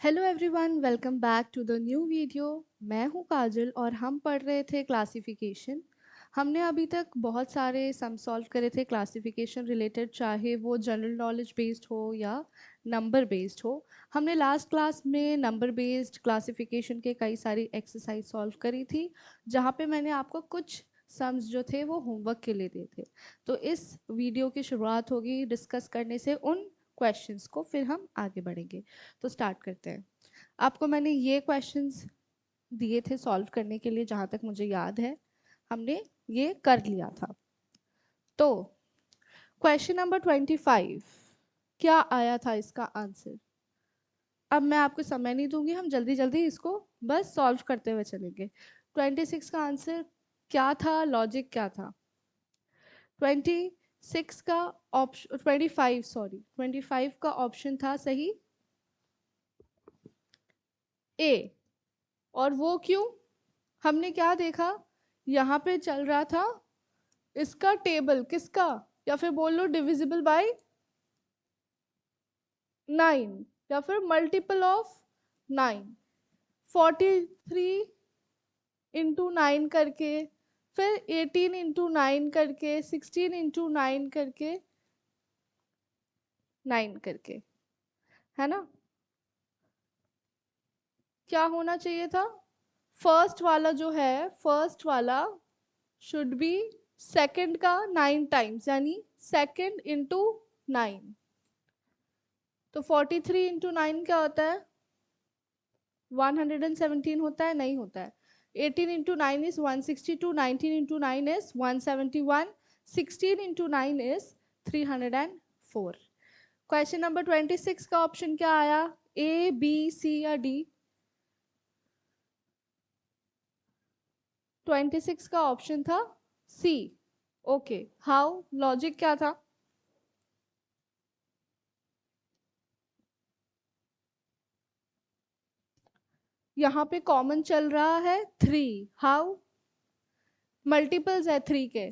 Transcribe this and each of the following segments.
Hello everyone, welcome back to the new video. मैं हूं काजल और हम पढ़ रहे थे क्लासिफिकेशन। हमने अभी तक बहुत सारे सम सॉल्व करे थे क्लासिफिकेशन रिलेटेड, चाहे वो जनरल नॉलेज बेस्ड हो या नंबर बेस्ड हो। हमने लास्ट क्लास में नंबर बेस्ड क्लासिफिकेशन के कई सारी एक्सरसाइज सॉल्व करी थी, जहाँ पे मैंने आपको कुछ सम्स जो थे वो होमवर्क के लिए दिए थे। तो इस वीडियो की शुरुआत होगी डिस्कस करने से उन क्वेश्चंस को, फिर हम आगे बढ़ेंगे। तो स्टार्ट करते हैं। आपको मैंने ये क्वेश्चंस दिए थे सॉल्व करने के लिए, जहां तक मुझे याद है हमने ये कर लिया था। तो क्वेश्चन नंबर 25, क्या आया था इसका आंसर? अब मैं आपको समय नहीं दूंगी, हम जल्दी जल्दी इसको बस सॉल्व करते हुए चलेंगे। 26 का आंसर क्या था, लॉजिक क्या था? 26 का ऑप्शन 25 सॉरी 25 का ऑप्शन था सही ए। और वो क्यों? हमने क्या देखा, यहाँ पे चल रहा था इसका टेबल, किसका, या फिर बोल लो डिविजिबल बाय 9, या फिर मल्टीपल ऑफ 9। 43 इंटू 9 करके, फिर 18 इंटू 9 करके, 16 इंटू 9 करके, 9 करके, है ना? क्या होना चाहिए था? फर्स्ट वाला जो है, फर्स्ट वाला शुड बी सेकंड का 9 टाइम्स, यानी सेकंड इंटू 9। तो 43 इंटू 9 क्या होता है? 117 होता है? नहीं होता है। 18 into 9 is 162, 19 into 9 is 171, 16 into 9 is 304। Question number 26 का ऑप्शन क्या आया? ए, बी, सी या डी? 26 का ऑप्शन था सी। ओके, हाउ, लॉजिक क्या था? यहाँ पे कॉमन चल रहा है 3, हाउ? मल्टीपल्स है 3 के।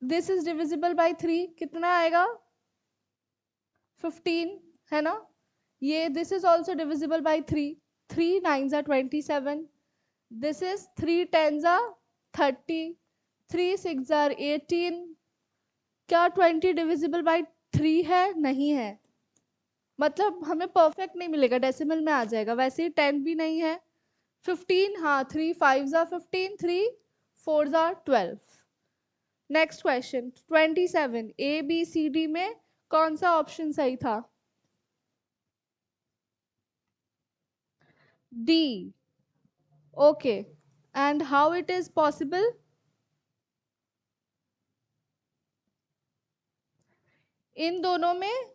दिस इज डिविजिबल बाय 3, कितना आएगा? 15, है ना? ये this is also divisible by 3, 3 9s are 27, this is 3 10s are 30, 3 6s are 18। क्या 20 डिविजिबल बाय 3 है? नहीं है। मतलब हमें परफेक्ट नहीं मिलेगा, डेसिमल में आ जाएगा। वैसे ही 10 भी नहीं है। 15, हाँ, 3 5s are 15, 3 4s are 12। Next question 27, A B C D में कौन सा ऑप्शन सही था? D. Okay, and how it is possible? इन दोनों में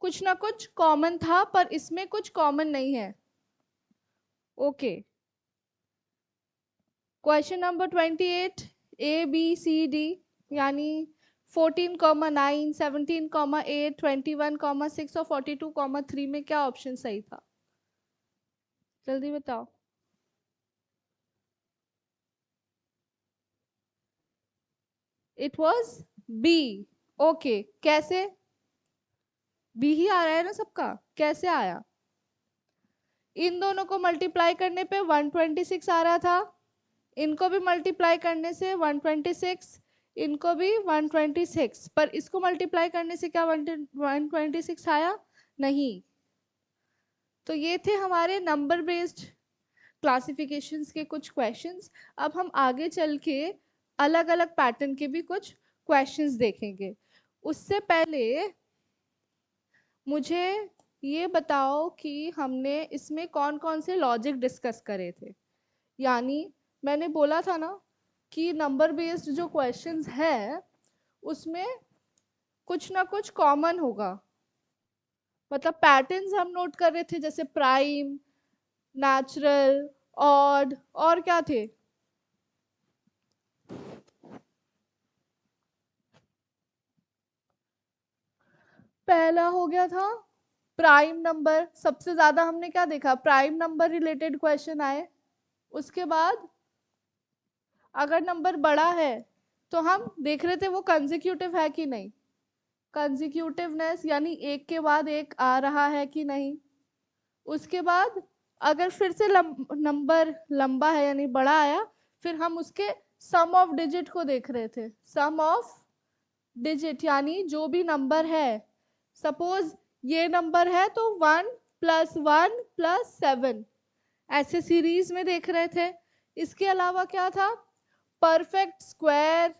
कुछ ना कुछ कॉमन था, पर इसमें कुछ कॉमन नहीं है। Okay, question number 28, A B C D, यानी 14, 9, 17, 8, 21, 6 और 42, 3 में क्या ऑप्शन सही था? जल्दी बताओ। It was B. ओके, कैसे? बी ही आ रहा है ना सबका, कैसे आया? इन दोनों को मल्टीप्लाई करने पे 126 आ रहा था, इनको भी मल्टीप्लाई करने से 126, इनको भी 126, पर इसको मल्टीप्लाई करने से क्या 126 आया? नहीं। तो ये थे हमारे नंबर बेस्ड क्लासिफिकेशंस के कुछ क्वेश्चंस। अब हम आगे चल के अलग अलग पैटर्न के भी कुछ क्वेश्चंस देखेंगे। उससे पहले मुझे ये बताओ कि हमने इसमें कौन कौन से लॉजिक डिस्कस करे थे। यानी मैंने बोला था ना कि नंबर बेस्ड जो क्वेश्चंस है उसमें कुछ ना कुछ कॉमन होगा। मतलब पैटर्न्स हम नोट कर रहे थे, जैसे प्राइम, नेचुरल, ऑड, और क्या थे? पहला हो गया था प्राइम नंबर। सबसे ज्यादा हमने क्या देखा? प्राइम नंबर रिलेटेड क्वेश्चन आए। उसके बाद अगर नंबर बड़ा है तो हम देख रहे थे वो कंसेक्यूटिव है कि नहीं, कंसेक्यूटिवनेस, यानी एक के बाद एक आ रहा है कि नहीं। उसके बाद अगर फिर से नंबर लंबा है यानी बड़ा आया, फिर हम उसके सम ऑफ डिजिट को देख रहे थे। सम ऑफ डिजिट यानी जो भी नंबर है, सपोज ये नंबर है तो 1 + 1 + 7, ऐसे सीरीज में देख रहे थे। इसके अलावा क्या था, परफेक्ट स्क्वायर,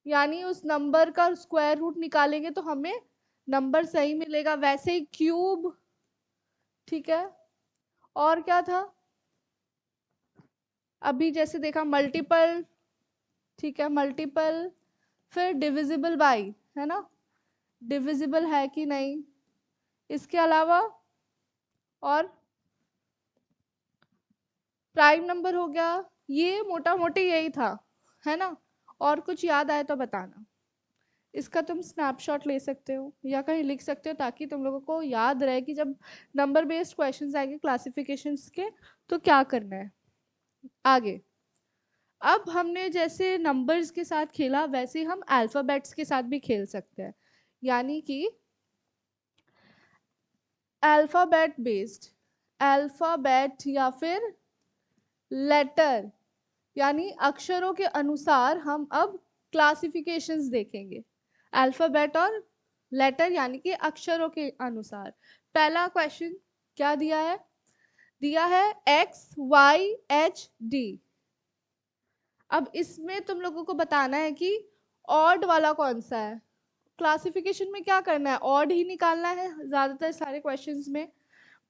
यानी उस नंबर का स्क्वायर रूट निकालेंगे तो हमें नंबर सही मिलेगा। वैसे ही क्यूब, ठीक है। और क्या था, अभी जैसे देखा मल्टीपल, ठीक है, मल्टीपल। फिर डिविजिबल बाई, है ना, डिविजिबल है कि नहीं। इसके अलावा और प्राइम नंबर हो गया। ये मोटा मोटी यही था, है ना। और कुछ याद आए तो बताना। इसका तुम स्नैपशॉट ले सकते हो या कहीं लिख सकते हो, ताकि तुम लोगों को याद रहे कि जब नंबर बेस्ड क्वेश्चंस आएंगे क्लासिफिकेशंस के तो क्या करना है आगे। अब हमने जैसे नंबर्स के साथ खेला, वैसे हम अल्फाबेट्स के साथ भी खेल सकते हैं। यानी कि अल्फाबेट बेस्ड, अल्फाबेट या फिर लेटर, यानी अक्षरों के अनुसार हम अब क्लासिफिकेशंस देखेंगे। अल्फाबेट और लेटर यानी कि अक्षरों के अनुसार। पहला क्वेश्चन क्या दिया है, दिया है XYHD। अब इसमें तुम लोगों को बताना है कि ऑड वाला कौन सा है। क्लासिफिकेशन में क्या करना है, ऑड ही निकालना है ज्यादातर सारे क्वेश्चंस में।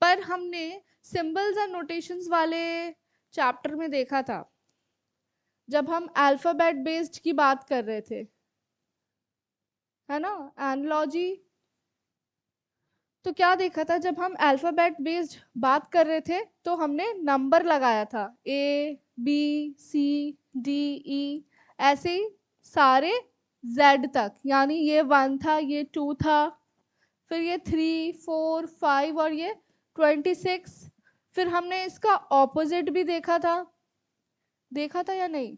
पर हमने सिंबल्स एंड नोटेशंस वाले चैप्टर में देखा था, जब हम अल्फाबेट बेस्ड की बात कर रहे थे, है ना, एनालॉजी। तो क्या देखा था, जब हम अल्फाबेट बेस्ड बात कर रहे थे तो हमने नंबर लगाया था, A B C D E, ऐसे ही सारे Z तक, यानी ये 1 था, ये 2 था, फिर ये 3 4 5 और ये 26। फिर हमने इसका ऑपोजिट भी देखा था, देखा था या नहीं,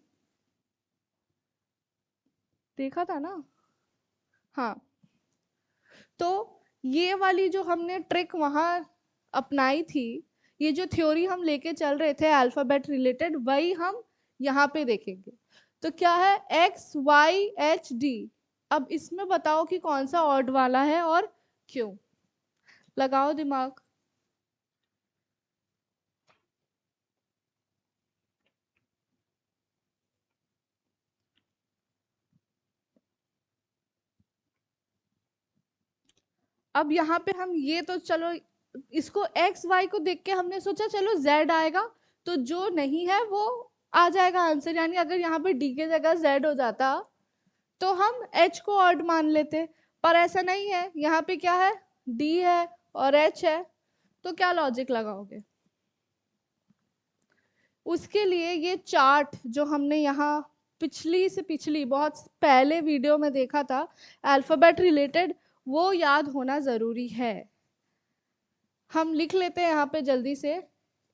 देखा था ना। हाँ, तो ये वाली जो हमने ट्रिक वहां अपनाई थी, ये जो थ्योरी हम लेके चल रहे थे अल्फाबेट रिलेटेड, वही हम यहाँ पे देखेंगे। तो क्या है, XYHD। अब इसमें बताओ कि कौन सा ऑड वाला है और क्यों, लगाओ दिमाग। अब यहाँ पे हम ये तो चलो, इसको XY को देख के हमने सोचा चलो Z आएगा, तो जो नहीं है वो आ जाएगा आंसर। यानी अगर यहाँ पे D के जगह Z हो जाता तो हम H को ऑड मान लेते, पर ऐसा नहीं है। यहाँ पे क्या है, D है और H है, तो क्या लॉजिक लगाओगे। उसके लिए ये चार्ट जो हमने यहाँ पिछली से पिछली बहुत पहले वीडियो में देखा था अल्फाबेट रिलेटेड, वो याद होना जरूरी है। हम लिख लेते हैं यहाँ पे जल्दी से,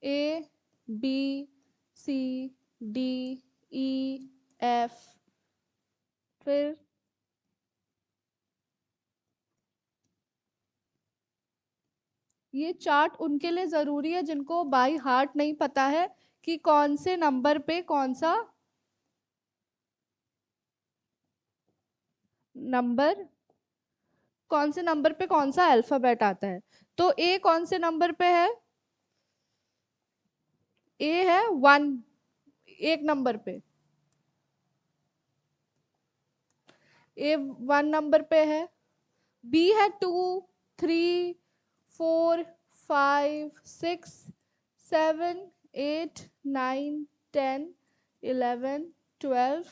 ABCDEF, फिर ये चार्ट उनके लिए जरूरी है जिनको बाई हार्ट नहीं पता है कि कौन से नंबर पे कौन सा नंबर, कौन से नंबर पे कौन सा अल्फाबेट आता है। तो ए कौन से नंबर पे है, ए है 1, एक नंबर पे, ए 1 नंबर पे है। बी है 2 3 4 5 6 7 8 9 10 11 12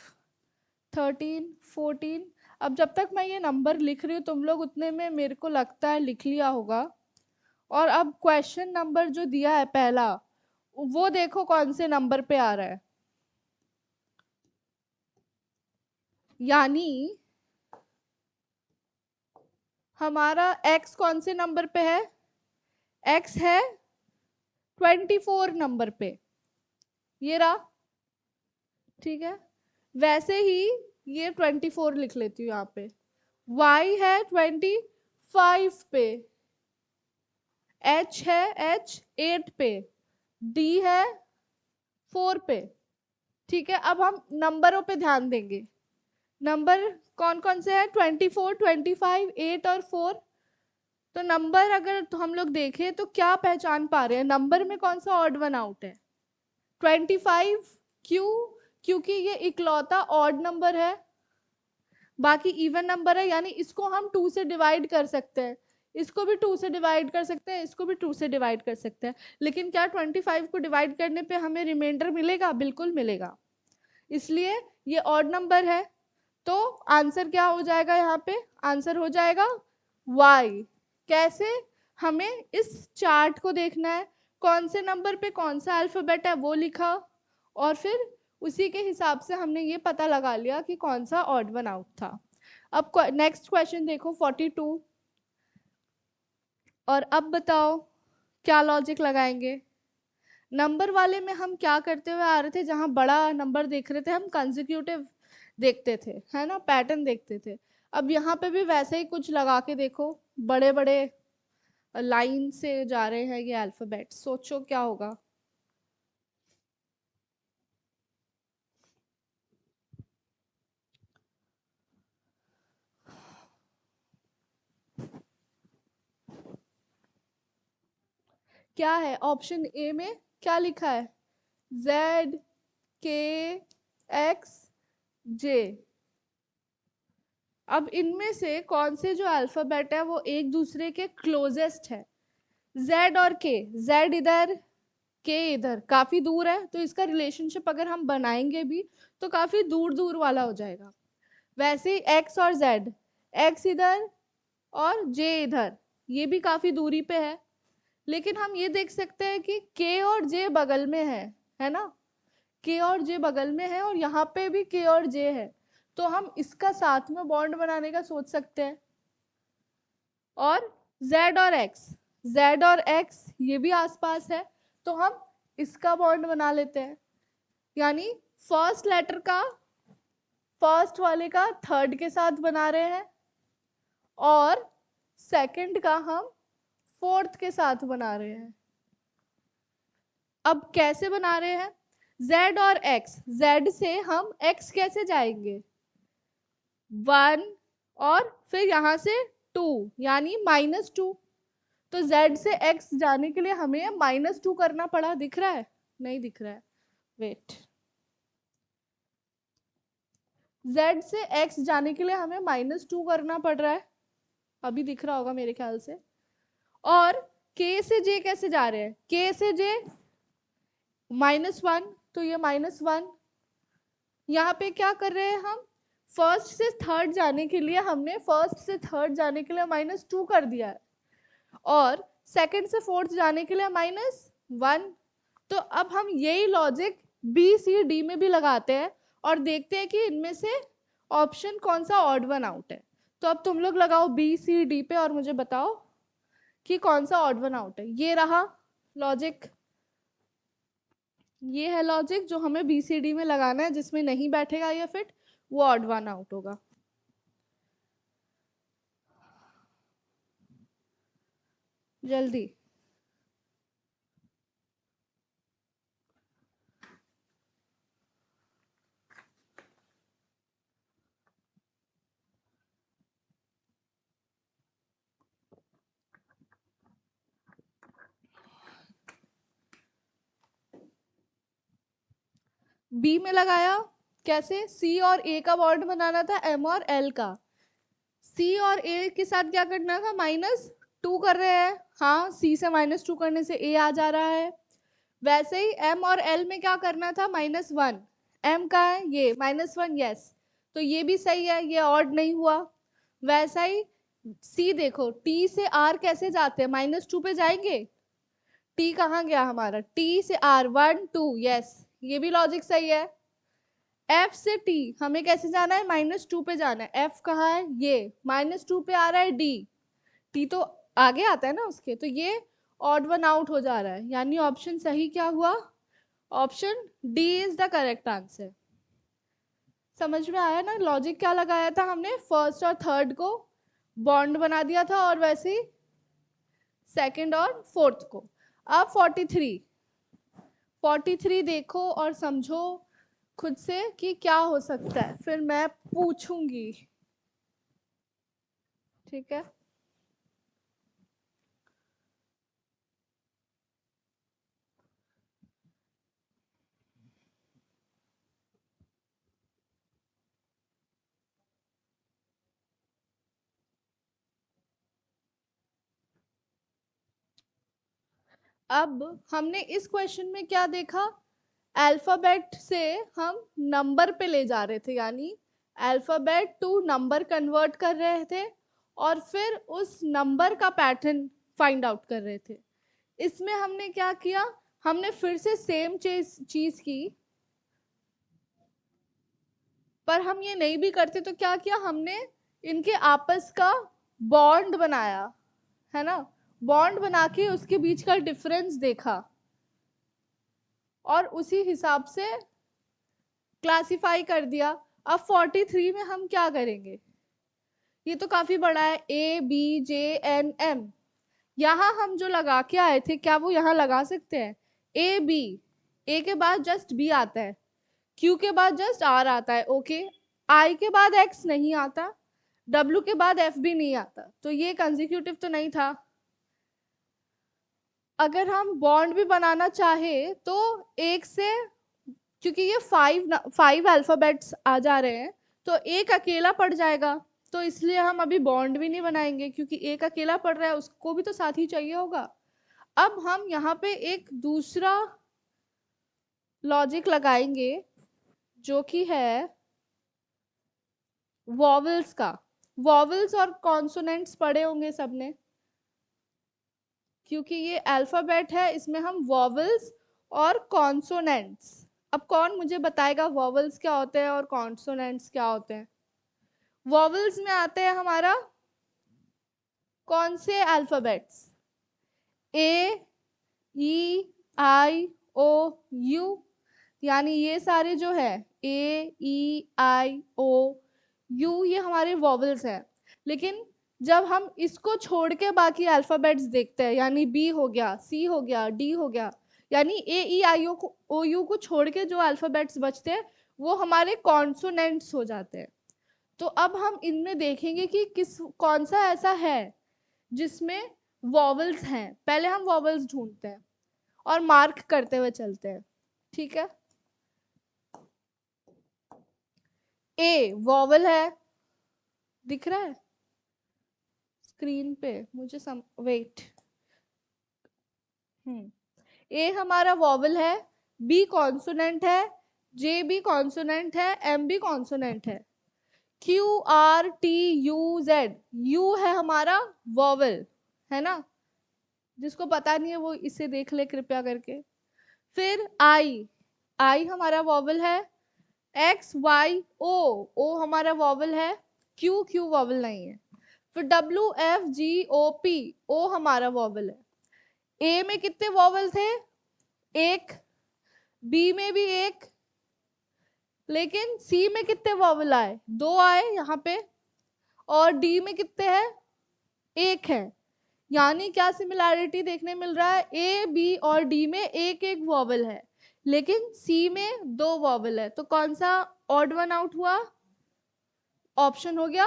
13 14। अब जब तक मैं ये नंबर लिख रही हूँ तुम लोग उतने में मेरे को लगता है लिख लिया होगा। और अब क्वेश्चन नंबर जो दिया है पहला, वो देखो कौन से नंबर पे आ रहा है। यानी हमारा x कौन से नंबर पे है, x है 24 नंबर पे, ये रहा, ठीक है। वैसे ही ये 24 लिख लेती हूँ यहाँ पे। y है 25 पे, H है, H 8 पे, D है 4 पे। ठीक है, अब हम नंबरों पे ध्यान देंगे। नंबर कौन कौन से हैं? 24, 25, 8 और 4। तो नंबर अगर तो हम लोग देखें तो क्या पहचान पा रहे हैं, नंबर में कौन सा ऑड वन आउट है? 25। क्यों? क्योंकि ये इकलौता ऑड नंबर है, बाकी इवन नंबर है, यानी इसको हम 2 से डिवाइड कर सकते हैं, इसको भी 2 से डिवाइड कर सकते हैं, इसको भी 2 से डिवाइड कर सकते हैं। लेकिन क्या 25 को डिवाइड करने पे हमें रिमाइंडर मिलेगा? बिल्कुल मिलेगा, इसलिए ये ऑड नंबर है। तो आंसर क्या हो जाएगा यहाँ पे? आंसर हो जाएगा y। कैसे? हमें इस चार्ट को देखना है, कौन से नंबर पे कौन सा अल्फाबेट है वो लिखा, और फिर उसी के हिसाब से हमने ये पता लगा लिया कि कौन सा ऑड वन आउट था। अब नेक्स्ट क्वेश्चन देखो 42। और अब बताओ क्या लॉजिक लगाएंगे। नंबर वाले में हम क्या करते हुए आ रहे थे, जहां बड़ा नंबर देख रहे थे हम कंसेक्यूटिव देखते थे, है ना, पैटर्न देखते थे। अब यहाँ पे भी वैसे ही कुछ लगा के देखो, बड़े बड़े लाइन से जा रहे हैं ये अल्फाबेट, सोचो क्या होगा। क्या है ऑप्शन ए में? क्या लिखा है? Z K X J। अब इनमें से कौन से जो अल्फाबेट है वो एक दूसरे के क्लोजेस्ट है? Z और K, Z इधर, K इधर, काफी दूर है, तो इसका रिलेशनशिप अगर हम बनाएंगे भी तो काफी दूर दूर वाला हो जाएगा। वैसे ही X और Z, X इधर और J इधर, ये भी काफी दूरी पे है। लेकिन हम ये देख सकते हैं कि K और J बगल में है ना, K और J बगल में है, और यहाँ पे भी K और J है, तो हम इसका साथ में बॉन्ड बनाने का सोच सकते हैं। और Z और X, Z और X ये भी आसपास है, तो हम इसका बॉन्ड बना लेते हैं। यानी फर्स्ट लेटर का फर्स्ट वाले का थर्ड के साथ बना रहे हैं, और सेकंड का हम फोर्थ के साथ बना रहे हैं। अब कैसे बना रहे हैं? Z और X, Z से हम X कैसे जाएंगे? 1, और फिर यहां से 2, यानी -2। तो Z से X जाने के लिए हमें -2 करना पड़ा। दिख रहा है? नहीं दिख रहा है, वेट। Z से X जाने के लिए हमें -2 करना पड़ रहा है, अभी दिख रहा होगा मेरे ख्याल से। और K से J कैसे जा रहे हैं? K से J -1, तो ये -1। यहाँ पे क्या कर रहे हैं हम? फर्स्ट से थर्ड जाने के लिए हमने फर्स्ट से थर्ड जाने के लिए -2 कर दिया है, और सेकंड से फोर्थ जाने के लिए -1। तो अब हम यही लॉजिक बी सी डी में भी लगाते हैं और देखते हैं कि इनमें से ऑप्शन कौन सा ऑड वन आउट है। तो अब तुम लोग लगाओ बी सी डी पे और मुझे बताओ कि कौन सा ऑड वन आउट है। ये रहा लॉजिक, ये है लॉजिक जो हमें बी सी डी में लगाना है, जिसमें नहीं बैठेगा ये फिट, वो ऑड वन आउट होगा। जल्दी। बी में लगाया कैसे? सी और ए का बॉन्ड बनाना था, एम और एल का। सी और ए के साथ क्या करना था? -2 कर रहे हैं, हाँ, सी से -2 करने से ए आ जा रहा है। वैसे ही एम और एल में क्या करना था? -1। एम का है ये, -1, यस, तो ये भी सही है, ये ऑड नहीं हुआ। वैसा ही सी देखो, टी से आर कैसे जाते हैं? -2 पे जाएंगे। टी कहाँ गया हमारा? टी से आर 1 2, यस, ये भी लॉजिक सही है। एफ से टी हमें कैसे जाना है? -2 पे जाना है। एफ कहाँ है? ये -2 पे आ रहा है डी, टी तो आगे आता है ना उसके, तो ये ऑड वन आउट हो जा रहा है, यानी ऑप्शन सही क्या हुआ? Option D is the correct answer. समझ में आया ना लॉजिक क्या लगाया था हमने? फर्स्ट और थर्ड को बॉन्ड बना दिया था, और वैसे ही सेकंड और फोर्थ को। अब 43 देखो और समझो खुद से कि क्या हो सकता है, फिर मैं पूछूंगी। ठीक है, अब हमने इस क्वेश्चन में क्या देखा, अल्फाबेट से हम नंबर पे ले जा रहे थे, यानी अल्फाबेट टू नंबर कन्वर्ट कर रहे थे और फिर उस नंबर का पैटर्न फाइंड आउट कर रहे थे। इसमें हमने क्या किया, हमने फिर से सेम चीज की, पर हम ये नहीं भी करते तो क्या किया हमने, इनके आपस का बॉन्ड बनाया, है ना, बॉन्ड बना के उसके बीच का डिफरेंस देखा और उसी हिसाब से क्लासिफाई कर दिया। अब 43 में हम क्या करेंगे, ये तो काफी बड़ा है, ABJNM, यहाँ हम जो लगा के आए थे क्या वो यहाँ लगा सकते हैं, AB, A के बाद जस्ट B आता है, Q के बाद जस्ट R आता है, ओके, I के बाद X नहीं आता, W के बाद F भी नहीं आता, तो ये कंसेक्यूटिव तो नहीं था। अगर हम बॉन्ड भी बनाना चाहे तो एक से, क्योंकि ये फाइव अल्फाबेट्स आ जा रहे हैं तो एक अकेला पड़ जाएगा, तो इसलिए हम अभी बॉन्ड भी नहीं बनाएंगे, क्योंकि एक अकेला पड़ रहा है उसको भी तो साथी चाहिए होगा। अब हम यहाँ पे एक दूसरा लॉजिक लगाएंगे जो कि है वॉवल्स का। वॉवल्स और कॉन्सोनेंट्स पढ़े होंगे सबने, क्योंकि ये अल्फाबेट है, इसमें हम वॉवल्स और कॉन्सोनेंट्स। अब कौन मुझे बताएगा वॉवल्स क्या होते हैं और कॉन्सोनेंट्स क्या होते हैं। वॉवल्स में आते हैं हमारा कौन से alphabets, A E I O U, यानी ये सारे जो है A E I O U ये हमारे वॉवल्स हैं। लेकिन जब हम इसको छोड़ के बाकी अल्फाबेट्स देखते हैं, यानी B हो गया, C हो गया, D हो गया, यानी AEIOU को छोड़ के जो अल्फाबेट्स बचते हैं वो हमारे कॉन्सोनेंट्स हो जाते हैं। तो अब हम इनमें देखेंगे कि कौन सा ऐसा है जिसमें वॉवल्स हैं, पहले हम वॉवल्स ढूंढते हैं और मार्क करते हुए चलते हैं। ठीक है, ए वॉवल है, दिख रहा है स्क्रीन पे मुझे वेट, ए हमारा वॉवल है, बी कॉन्सोनेंट है, जे भी कॉन्सोनेंट है, एम भी कॉन्सोनेंट है, QRTUZ, यू है हमारा वॉवल, है ना, जिसको पता नहीं है वो इसे देख ले कृपया करके। फिर आई हमारा वॉवल है, XYO हमारा वॉवल है, क्यू वॉवल नहीं है। फिर WFGOP ओ हमारा वॉवल है। ए में कितने वॉवल थे, एक, बी में भी एक, लेकिन सी में कितने वॉवल आए, दो आए यहाँ पे, और डी में कितने हैं, एक है। यानी क्या सिमिलैरिटी देखने मिल रहा है, ए बी और डी में एक एक वॉवल है, लेकिन सी में दो वॉवल है, तो कौन सा ऑड वन आउट हुआ, ऑप्शन हो गया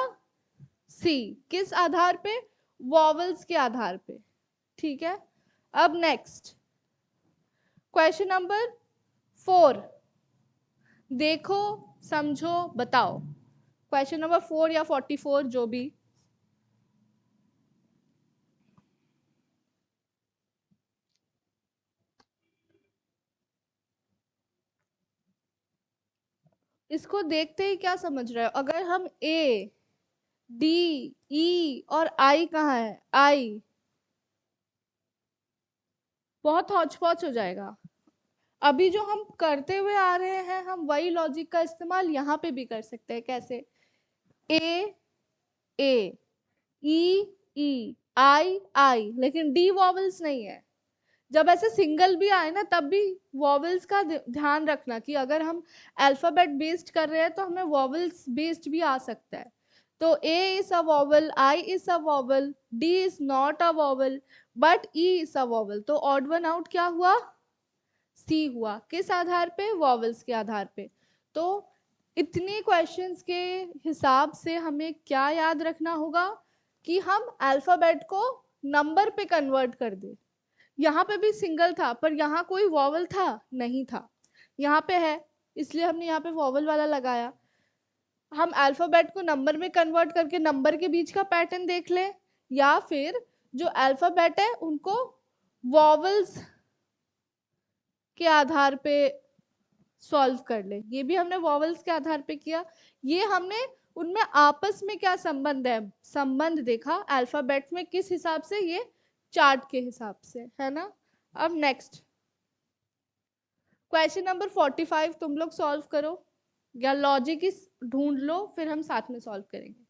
सी। किस आधार पे, वॉवल्स के आधार पे। ठीक है, अब नेक्स्ट क्वेश्चन नंबर 4, देखो समझो बताओ, क्वेश्चन नंबर 4 या 44 जो भी। इसको देखते ही क्या समझ रहे हो, अगर हम ए डी ई और आई कहाँ है, आई बहुत हौच पौच हो जाएगा। अभी जो हम करते हुए आ रहे हैं हम वही लॉजिक का इस्तेमाल यहाँ पे भी कर सकते हैं, कैसे, ए ए, ई ई, आई, लेकिन डी वॉवल्स नहीं है। जब ऐसे सिंगल भी आए ना तब भी वॉवल्स का ध्यान रखना कि अगर हम अल्फाबेट बेस्ड कर रहे हैं तो हमें वॉवल्स बेस्ड भी आ सकता है। तो A is a vowel, I is a vowel, D is not a vowel, but E is a vowel, तो ऑड वन आउट क्या हुआ, सी हुआ। किस आधार पे, वॉवल्स के आधार पे। तो इतने क्वेश्चंस के हिसाब से हमें क्या याद रखना होगा कि हम अल्फाबेट को नंबर पे कन्वर्ट कर दे। यहाँ पे भी सिंगल था पर यहाँ कोई वॉवल था नहीं था, यहाँ पे है इसलिए हमने यहाँ पे वॉवल वाला लगाया। हम अल्फाबेट को नंबर में कन्वर्ट करके नंबर के बीच का पैटर्न देख ले, या फिर जो अल्फाबेट है उनको वॉवल्स के आधार पे सॉल्व कर ले। ये भी हमने वॉवल्स के आधार पे किया। ये हमने उनमें आपस में क्या संबंध है, संबंध देखा अल्फाबेट में किस हिसाब से, ये चार्ट के हिसाब से, है ना। अब नेक्स्ट क्वेश्चन नंबर 45 तुम लोग सॉल्व करो, या लॉजिक इस ढूंढ लो फिर हम साथ में सॉल्व करेंगे।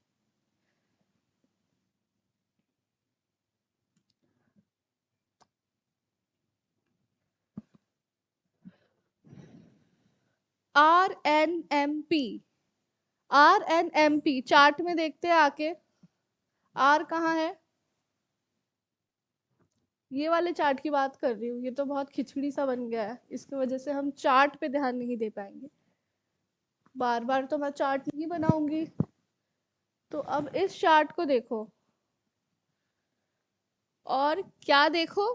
RNMP, RNMP चार्ट में देखते हैं आके, आर कहाँ है, ये वाले चार्ट की बात कर रही हूँ। ये तो बहुत खिचड़ी सा बन गया है, इसकी वजह से हम चार्ट पे ध्यान नहीं दे पाएंगे। बार बार तो मैं चार्ट नहीं बनाऊंगी। तो अब इस चार्ट को देखो और क्या देखो,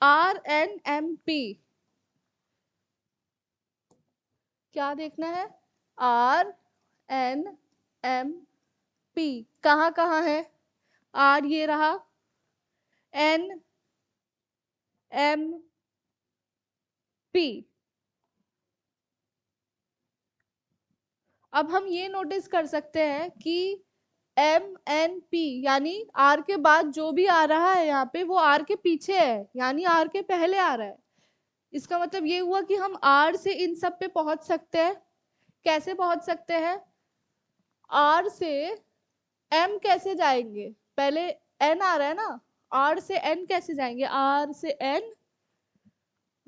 RNMP, क्या देखना है, RNMP कहाँ कहाँ है, आर ये रहा, NMP। अब हम ये नोटिस कर सकते हैं कि MNP यानी आर के बाद जो भी आ रहा है यहाँ पे वो आर के पीछे है, यानी आर के पहले आ रहा है। इसका मतलब ये हुआ कि हम आर से इन सब पे पहुंच सकते हैं। कैसे पहुंच सकते हैं, आर से एम कैसे जाएंगे, पहले एन आ रहा है ना, आर से एन कैसे जाएंगे, आर से एन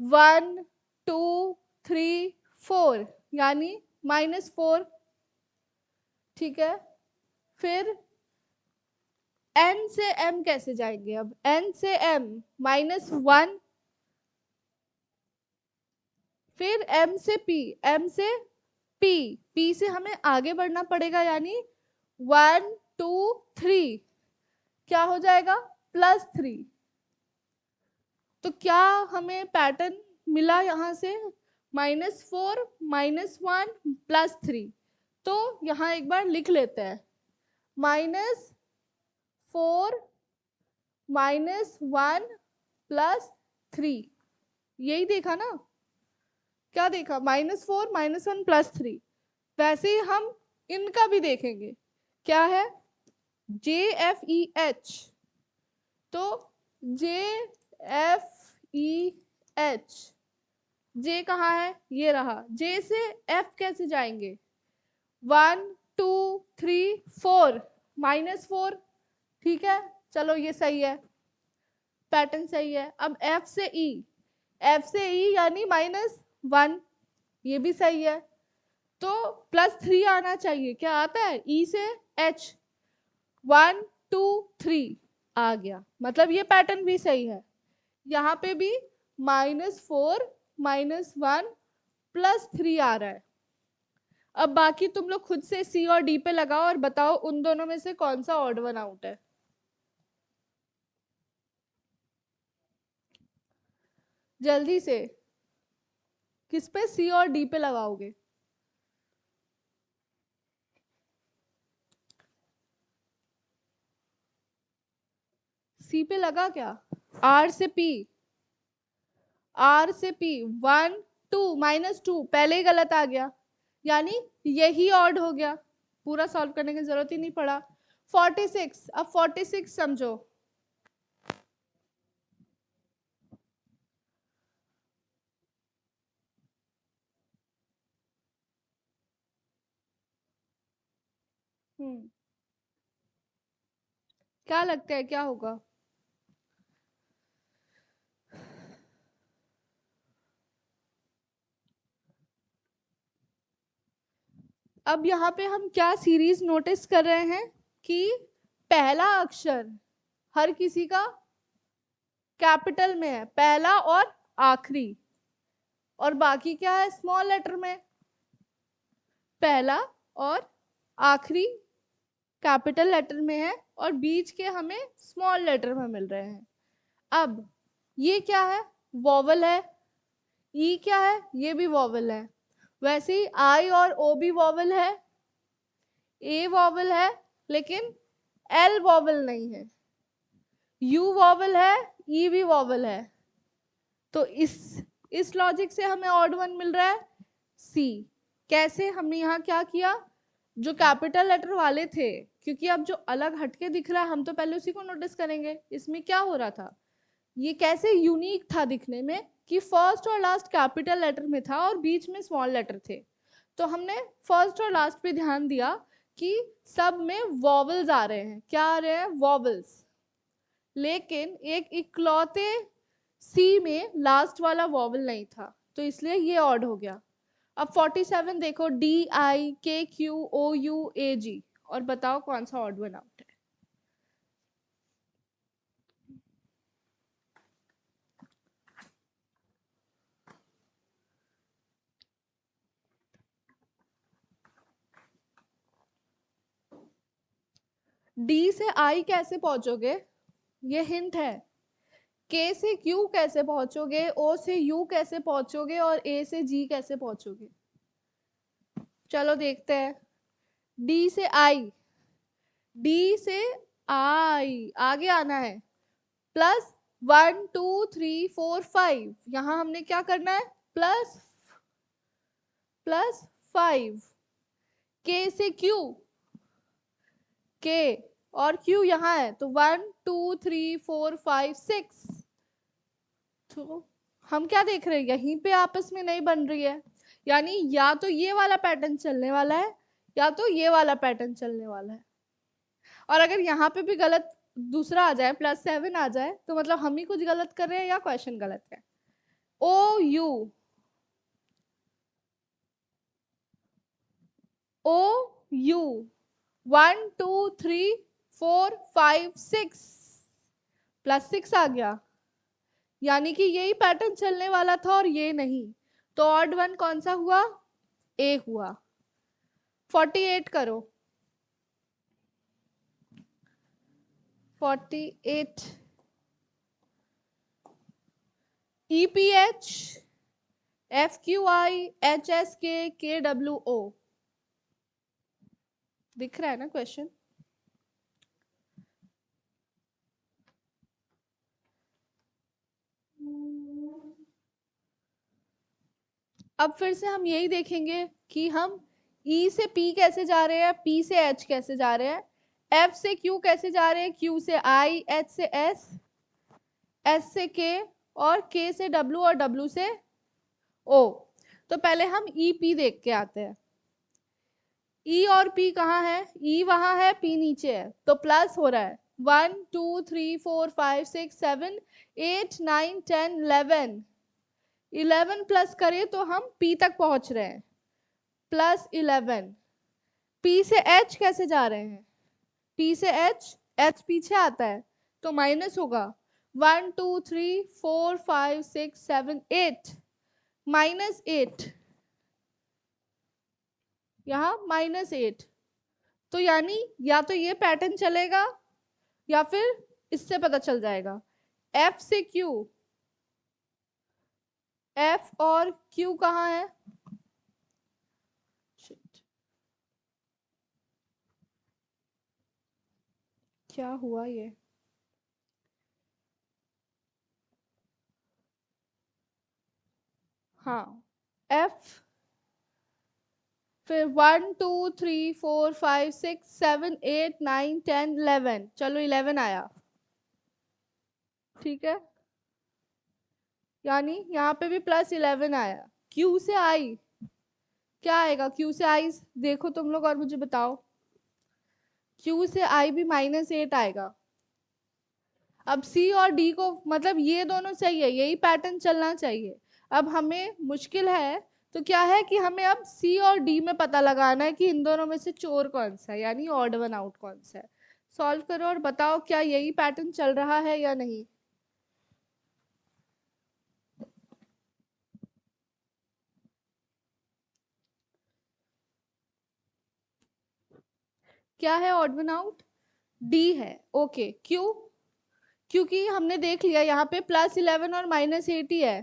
1 2 3 4 यानी -4, ठीक है। फिर एन से एम कैसे जाएंगे, अब एन से एम -1, फिर एम से पी, एम से पी, पी से हमें आगे बढ़ना पड़ेगा यानी 1 2 3, क्या हो जाएगा, +3। तो क्या हमें पैटर्न मिला यहाँ से, -4 -1 +3। तो यहाँ एक बार लिख लेते हैं, -4 -1 +3, यही देखा ना, क्या देखा, -4 -1 +3। वैसे ही हम इनका भी देखेंगे, क्या है, JFEH। तो JFEH, जे कहाँ है, ये रहा, जे से एफ कैसे जाएंगे, 1 2 3 4 -4, ठीक है, चलो ये सही है, पैटर्न सही है। अब एफ से ई, एफ से ई यानी -1, ये भी सही है। तो +3 आना चाहिए, क्या आता है, ई से एच, 1 2 3 आ गया, मतलब ये पैटर्न भी सही है। यहाँ पे भी -4 -1 +3 आ रहा है। अब बाकी तुम लोग खुद से सी और डी पे लगाओ और बताओ उन दोनों में से कौन सा ऑड वन आउट है। जल्दी से, किस पे, सी और डी पे लगाओगे, सी पे लगा क्या, आर से पी, आर से पी 1 2 -2 पहले ही गलत आ गया, यानी यही ऑड हो गया, पूरा सॉल्व करने की जरूरत ही नहीं पड़ा। 46, अब 46 समझो, क्या लगता है क्या होगा, अब यहाँ पे हम क्या सीरीज नोटिस कर रहे हैं कि पहला अक्षर हर किसी का कैपिटल में है, पहला और आखिरी, और बाकी क्या है स्मॉल लेटर में, पहला और आखिरी कैपिटल लेटर में है और बीच के हमें स्मॉल लेटर में मिल रहे हैं। अब ये क्या है, वॉवल है, ई क्या है, ये भी वॉवल है, वैसे ही आई और ओ भी वॉवल है, ए वॉवल है लेकिन एल वॉवल नहीं है, यू वॉवल है, ई भी वॉवल है, तो इस लॉजिक से हमें ऑड वन मिल रहा है सी। कैसे, हमने यहाँ क्या किया, जो कैपिटल लेटर वाले थे, क्योंकि अब जो अलग हटके दिख रहा है हम तो पहले उसी को नोटिस करेंगे, इसमें क्या हो रहा था, ये कैसे यूनिक था दिखने में कि फर्स्ट और लास्ट कैपिटल लेटर में था और बीच में स्मॉल लेटर थे, तो हमने फर्स्ट और लास्ट पे ध्यान दिया कि सब में वॉवल्स आ रहे हैं, क्या आ रहे हैं, वॉवल्स, लेकिन एक इकलौते सी में लास्ट वाला वॉवल नहीं था, तो इसलिए ये ऑड हो गया। अब 47 देखो, डी आई के क्यू ओ यू ए जी, और बताओ कौन सा ऑड वन आउट है। डी से आई कैसे पहुंचोगे, ये हिंट है, के से क्यू कैसे पहुंचोगे, ओ से यू कैसे पहुंचोगे और ए से जी कैसे पहुंचोगे, चलो देखते हैं। डी से आई, डी से आई आगे आना है, प्लस 1 2 3 4 5, यहां हमने क्या करना है, प्लस प्लस 5, के से क्यू, के और क्यू यहाँ है तो 1 2 3 4 5 6, तो हम क्या देख रहे हैं, यहीं पे आपस में नहीं बन रही है, यानी या तो ये वाला पैटर्न चलने वाला है या तो ये वाला पैटर्न चलने वाला है, और अगर यहाँ पे भी गलत दूसरा आ जाए, +7 आ जाए, तो मतलब हम ही कुछ गलत कर रहे हैं या क्वेश्चन गलत है। ओ यू, ओ यू 1 2 3 4 5 6, +6 आ गया, यानी कि यही पैटर्न चलने वाला था और ये नहीं, तो ऑड वन कौन सा हुआ, ए हुआ। 48 करो, 48 EPH FQI HSK KWO, दिख रहा है ना क्वेश्चन। अब फिर से हम यही देखेंगे कि हम E से P कैसे जा रहे हैं, P से H कैसे जा रहे हैं, F से Q कैसे जा रहे हैं, Q से I, H से S, S से K और K से W और W से O। तो पहले हम EP देख के आते हैं, E और P कहाँ है, E वहां है, P नीचे है, तो प्लस हो रहा है 1 2 3 4 5 6 7 8 9 10 11, 11 प्लस करें तो हम P तक पहुंच रहे हैं, +11। P से H कैसे जा रहे हैं, P से H, H पीछे आता है तो माइनस होगा 1 2 3 4 5 6 7 8, -8, यहाँ -8, तो यानी या तो ये पैटर्न चलेगा या फिर इससे पता चल जाएगा। F से Q, F और Q कहाँ है, क्या हुआ ये, हाँ F, फिर 1 2 3 4 5 6 7 8 9 10 11, चलो 11 आया, ठीक है, यानी यहाँ पे भी +11 आया। Q से I क्या आएगा, Q से I देखो तुम लोग और मुझे बताओ, Q से I भी -8 आएगा। अब C और D को, मतलब ये दोनों सही है, यही पैटर्न चलना चाहिए। अब हमें मुश्किल है तो क्या है कि हमें अब C और D में पता लगाना है कि इन दोनों में से चोर कौन सा है, यानी ऑड वन आउट कौन सा है। सॉल्व करो और बताओ क्या यही पैटर्न चल रहा है या नहीं। क्या है ऑड वन आउट? डी है। ओके, क्यों? क्योंकि हमने देख लिया यहाँ पे +11 और -80 है,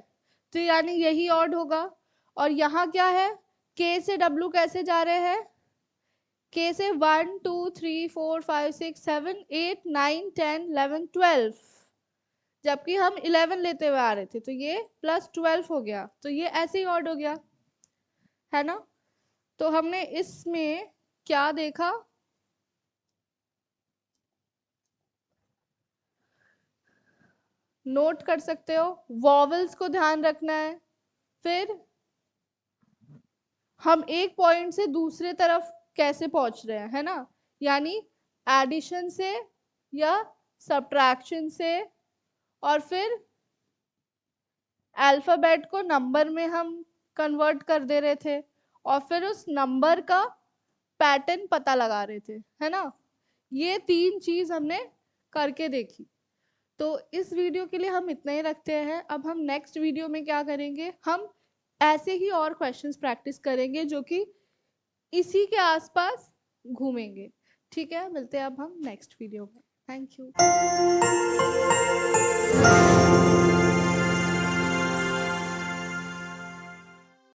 तो यानी यही ऑड होगा। और यहाँ क्या है, के से डब्ल्यू कैसे जा रहे हैं? के से 1 2 3 4 5 6 7 8 9 10 11 12, जबकि हम 11 लेते हुए आ रहे थे, तो ये +12 हो गया, तो ये ऐसे ही ऑड हो गया, है ना। तो हमने इसमें क्या देखा? नोट कर सकते हो, वॉवल्स को ध्यान रखना है। फिर हम एक पॉइंट से दूसरे तरफ कैसे पहुंच रहे हैं, है ना, यानी एडिशन से या सब्ट्रैक्शन से, और फिर अल्फाबेट को नंबर में हम कन्वर्ट कर दे रहे थे, और फिर उस नंबर का पैटर्न पता लगा रहे थे, है ना। ये 3 चीज हमने करके देखी। तो इस वीडियो के लिए हम इतना ही रखते हैं। अब हम नेक्स्ट वीडियो में क्या करेंगे, हम ऐसे ही और क्वेश्चंस प्रैक्टिस करेंगे जो कि इसी के आसपास घूमेंगे। ठीक है, मिलते हैं अब हम नेक्स्ट वीडियो में। Thank you.